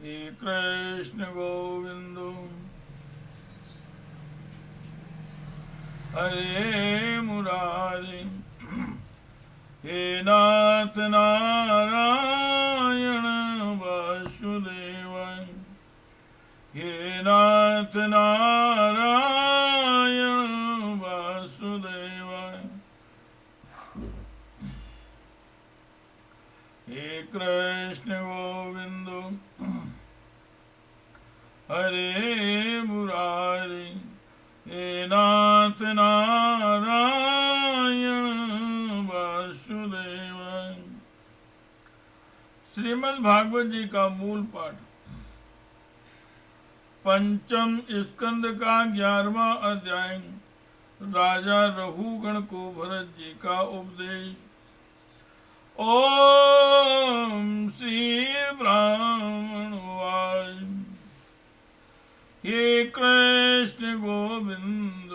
हे कृष्ण गोविंद हरे मुरारी, हे नाथ नारायण वासुदेव, हे नाथ नारायण वासुदेव, हे कृष्ण गोविंद हरे मुरारी, हे नाथ नारायण वासुदेव। श्रीमद् भागवत जी का मूल पाठ। पंचम स्कंद का 11वां अध्याय। राजा रघुगण को भरत जी का उपदेश। ओम श्री ब्राह्मणवाय। हे कृष्ण गोविंद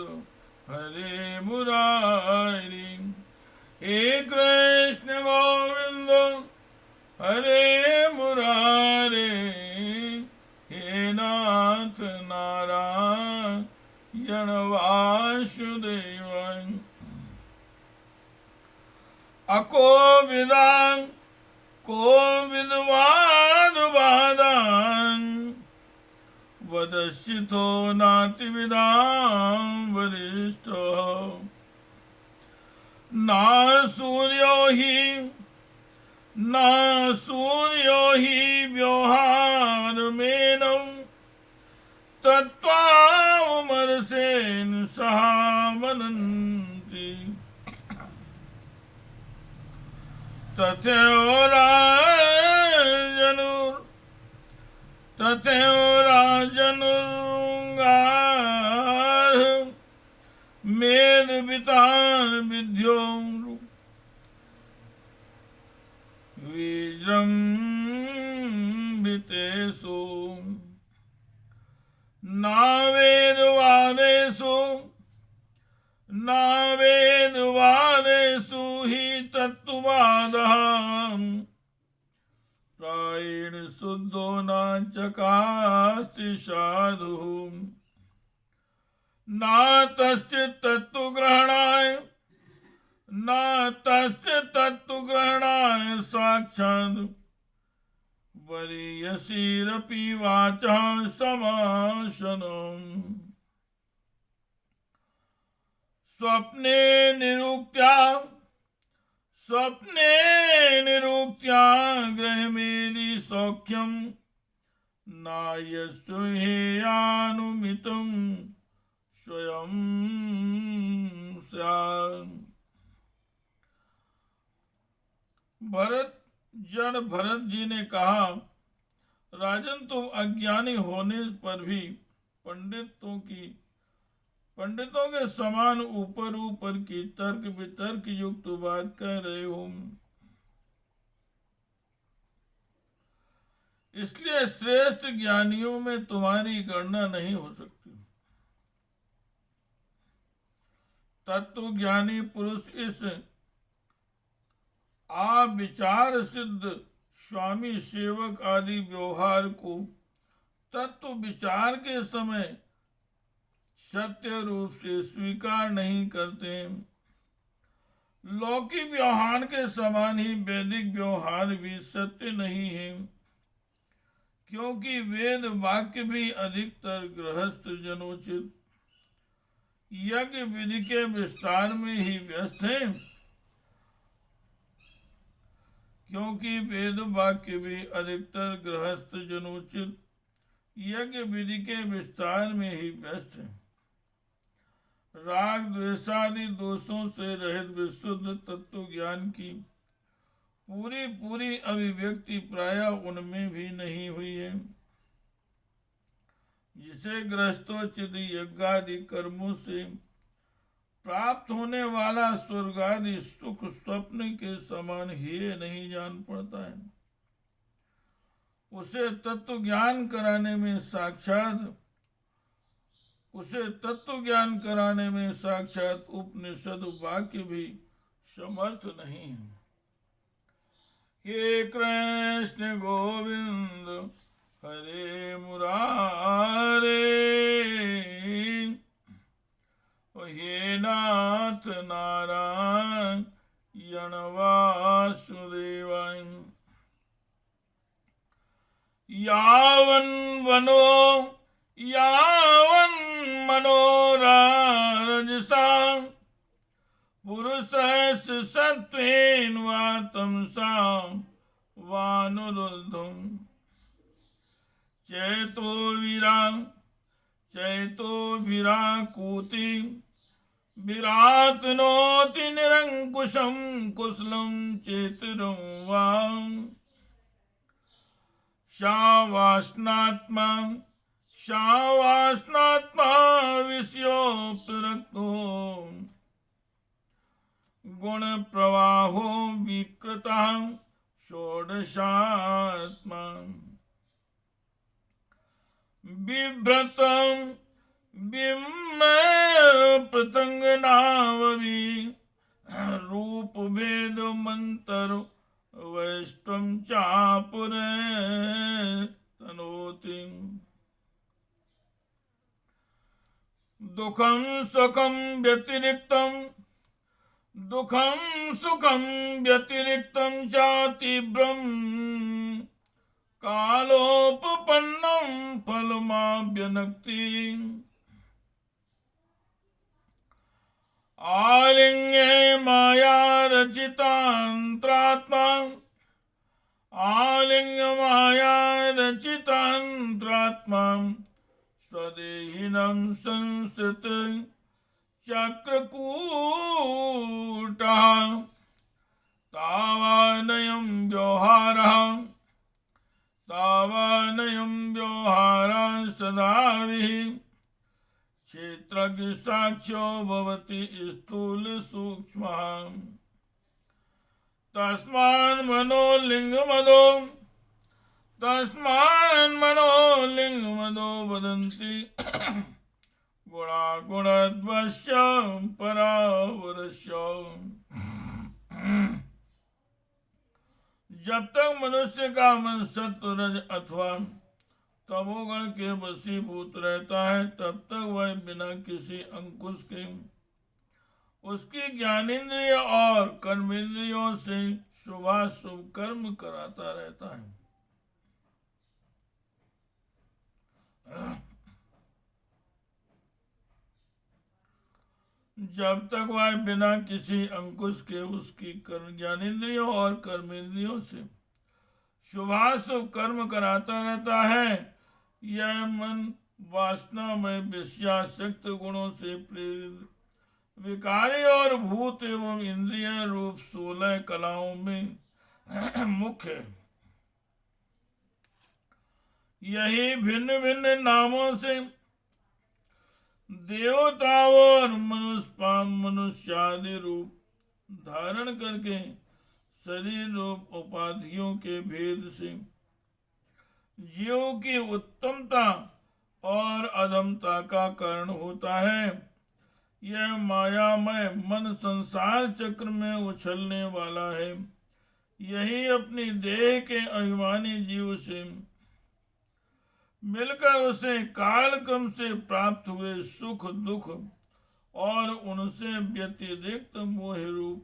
हरे मुरारी, हे कृष्ण गोविंद हरे मुरारी, हे नाथ नारायण वासुदेव। अको विदां को विद्वान वादान्, वदस्थितो नाति विदां वरिष्ठो। ना सूर्यो हि व्यवहारमेनं, तत्त्वामरसेन सहावदन्ति। तथैव राजनुगाः मेदवितान् विद्यो विजृम्भितेषु। नावेदवादेषु हि तत्त्ववादः, प्रायेण शुद्धो न चकास्ति साधुः। न तस्य तत्त्वग्रहणाय साक्षात् वरीयसीरपि वाचः समासनम्। स्वप्ने निरुक्त्या ग्रहमेदि सौख्यं, नायस्य हेयानुमितं स्वयं स्यात्। भरत जी ने कहा, राजन तुम अज्ञानी होने पर भी पंडितों के समान ऊपर की तर्क वितर्क युक्त बात कह रहे हो। इसलिए श्रेष्ठ ज्ञानियों में तुम्हारी गणना नहीं हो सकती। तत्व ज्ञानी पुरुष इस विचार सिद्ध स्वामी सेवक आदि व्यवहार को तत्व विचार के समय सत्य रूप से स्वीकार नहीं करते। लौकिक व्यवहार के समान ही वैदिक व्यवहार भी सत्य नहीं है, क्योंकि वेद वाक्य भी अधिकतर गृहस्थ जनोचित यज्ञ विधि के विस्तार में ही व्यस्त है। क्योंकि वेद वाक्य भी अधिकतर गृहस्थ जनोचित यज्ञ विधि के विस्तार में ही व्यस्त है। राग द्वेषादि दोषों से रहित विशुद्ध तत्व ज्ञान की पूरी अभिव्यक्ति प्रायः उनमें भी नहीं हुई है, जिसे गृहस्थोचित यज्ञादि कर्मों से प्राप्त होने वाला स्वर्गादि सुख स्वप्न के समान ही नहीं जान पड़ता है। उसे तत्व ज्ञान कराने में साक्षात उपनिषद वाक्य भी समर्थ नहीं है। हे कृष्ण गोविंद हरे मुरारे, हे नाथ नारायण वासुदेवाय। यावन मनोरारजसा पुरुषस्य सत्त्वेन वा तमसा वानुरुद्धं चैतो विराकुति विरातनोति निरंकुशं कुशलं चेतिरं वा शावासनात्मा विषयोपरक्तो गुण प्रवाहो विकृता षोडशात्मा बिभ्रतं प्रतंगनावि रूप भेद मंत्र वैष्टम चापुरे तनोति दुखं सुखं व्यतिरिक्तं चातीव्रं कालोपपन्नं फलमाभ्यनक्ति आलिंगे माया रचितांत्रात्मा स्वदेहिनं संसृत चक्रकूटः तावानयं व्यवहारः सदाभिः क्षेत्रज्ञ साक्ष्यो भवति स्थूल सूक्ष्मः तस्मान् मनोलिंगमदो वदन्ति गुणागुणद्वस्य परावरस्य। जब तक मनुष्य का मन सत्व रज अथवा तमोगुण के वशीभूत रहता है तब तक वह बिना किसी अंकुश के उसकी ज्ञानेन्द्रिय और कर्मेंद्रियों से शुभाशुभ कर्म कराता रहता है। जब तक वह बिना किसी अंकुश के उसकी ज्ञानेन्द्रियों और कर्मेंद्रियों से शुभाशुभ कर्म कराता रहता है, यह मन वासना में विषयासक्त गुणों से प्रेरित विकारी और भूत एवं इंद्रिय रूप 16 कलाओं में मुख्य है। यही भिन्न भिन्न नामों से देवताओं और मनुष्यादि रूप धारण करके शरीर रूप उपाधियों के भेद से जीव की उत्तमता और अधमता का कारण होता है। यह मायामय मन संसार चक्र में उछलने वाला है। यही अपनी देह के अभिमानी जीव से मिलकर उसे कालक्रम से प्राप्त हुए सुख दुख और उनसे व्यतिरिक्त मोह रूप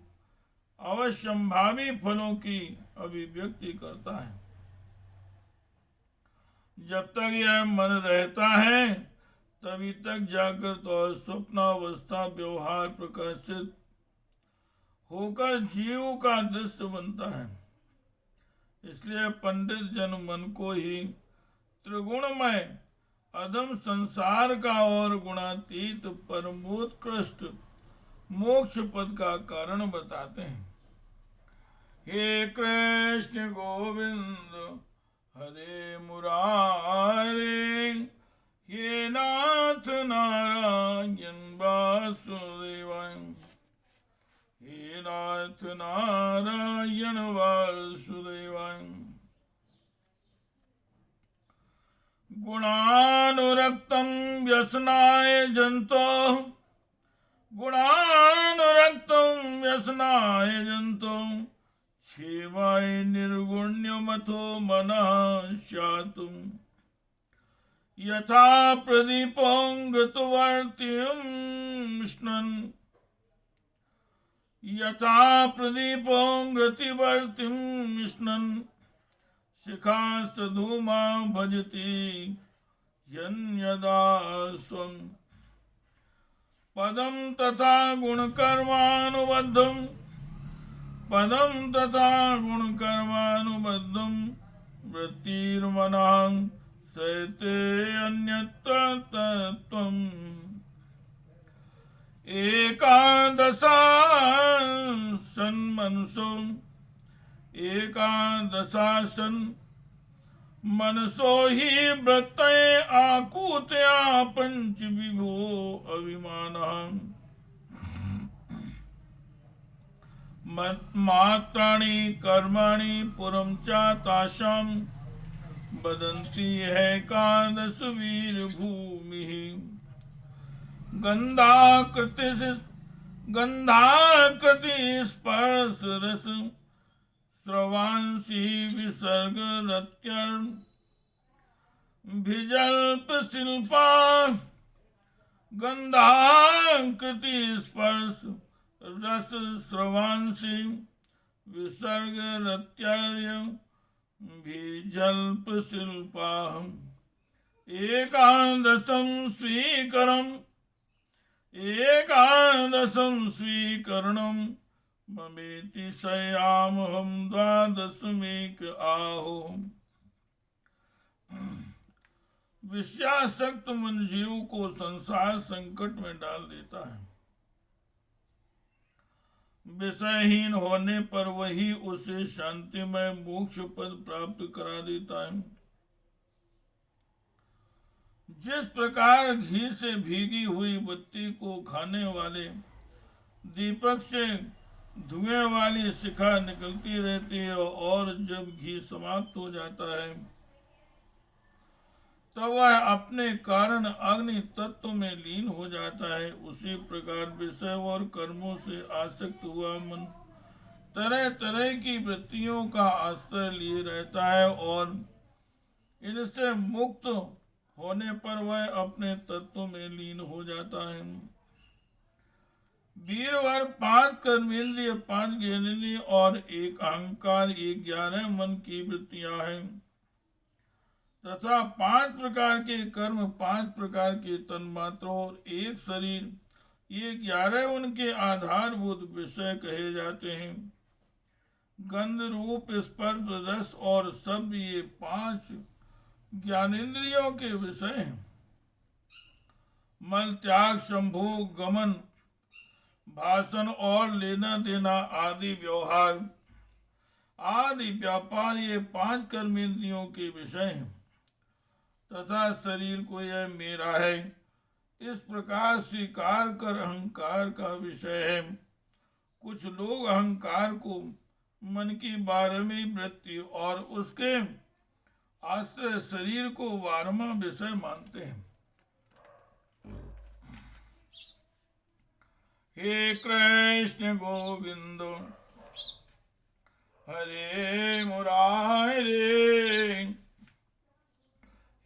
अवश्यंभावी फलों की अभिव्यक्ति करता है। जब तक यह मन रहता है तभी तक जागृत और स्वप्नावस्था व्यवहार प्रकाशित होकर जीव का दृश्य बनता है। इसलिए पंडित जन मन को ही त्रिगुणमय अधम संसार का और गुणातीत परमोत्कृष्ट मोक्ष पद का कारण बताते हैं। हे कृष्ण गोविंद हरे मुरारे, हे नाथ नारायण वासुदेवाय, हे नाथ नारायण वासुदेवाय। गुणानुरक्तं व्यसनाय जंतो क्षेमाय निर्गुण्यमथो मनः स्यात् यथा प्रदीपं घृतवर्तिं स्नन् यथा प्रदीपं घृतिवर्तिं स्नन् शिखास्तधूमा भजति यन्यदा स्वं पदं तथा गुणकर्मानुबद्धं पदं तथा गुणकर्मानुबद्धं वृत्तिर्मनः सैते अन्यत्र तत्त्वम् एकादशासन् मनसो एकादशासन् मनसो हि वृत्तये आकूतया पंच विभो अभिमानः मात्राणि कर्माणि पुरं च तासां वदन्ति एकादश वीरभूमिः गन्धाकृति स्पर्श रस स्रवांसी विसर्गरत्यर्भिजल्प शिल्पा गन्धाकृति स्पर्श रस स्रवांसी विसर्गरत्यर्भिजल्प शिल्पा एकादशं स्वीकरणं ममेति सयामहं द्वादशमेक आहो। विषयासक्त मन जीव को संसार संकट में डाल देता है। विषयहीन होने पर वही उसे शांतिमय मोक्ष पद प्राप्त करा देता है। जिस प्रकार घी से भीगी हुई बत्ती को खाने वाले दीपक से धुएं वाली शिखा निकलती रहती है और जब घी समाप्त हो जाता है तब वह अपने कारण अग्नि तत्व में लीन हो जाता है। उसी प्रकार विषय और कर्मों से आसक्त हुआ मन तरह तरह की वृत्तियों का आश्रय लिए रहता है और इनसे मुक्त होने पर वह अपने तत्व में लीन हो जाता है। वीरवर 5 कर्मेंद्रिय 5 ज्ञानेंद्रिय और एक अहंकार 11 मन की वृत्तियां हैं तथा 5 प्रकार के कर्म 5 प्रकार के तन्मात्र और एक शरीर ये 11 उनके आधारभूत विषय कहे जाते हैं। गंध रूप स्पर्श रस और शब्द ये 5 ज्ञानेंद्रियों के विषय हैं। मल त्याग संभोग गमन भाषण और लेना देना आदि व्यवहार आदि व्यापार ये 5 कर्मेंद्रियों के विषय हैं तथा शरीर को यह मेरा है इस प्रकार स्वीकार कर अहंकार का विषय है। कुछ लोग अहंकार को मन की 12वीं वृत्ति और उसके आश्रय शरीर को 12वां विषय मानते हैं। हे कृष्ण गोविंद हरे मुरारे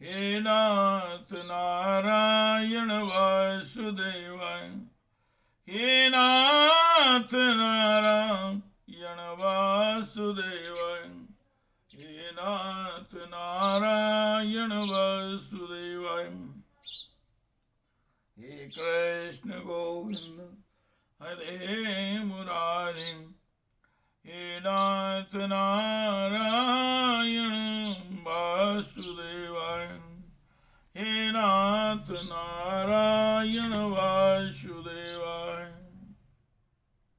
हे नाथ नारायण वासुदेव हे नाथ नारायण वासुदेव हे नाथ नारायण वासुदेव हे कृष्ण गोविंद हरे मुरारे हे नाथ नारायण वासुदेव हे नाथ नारायण वासुदेव।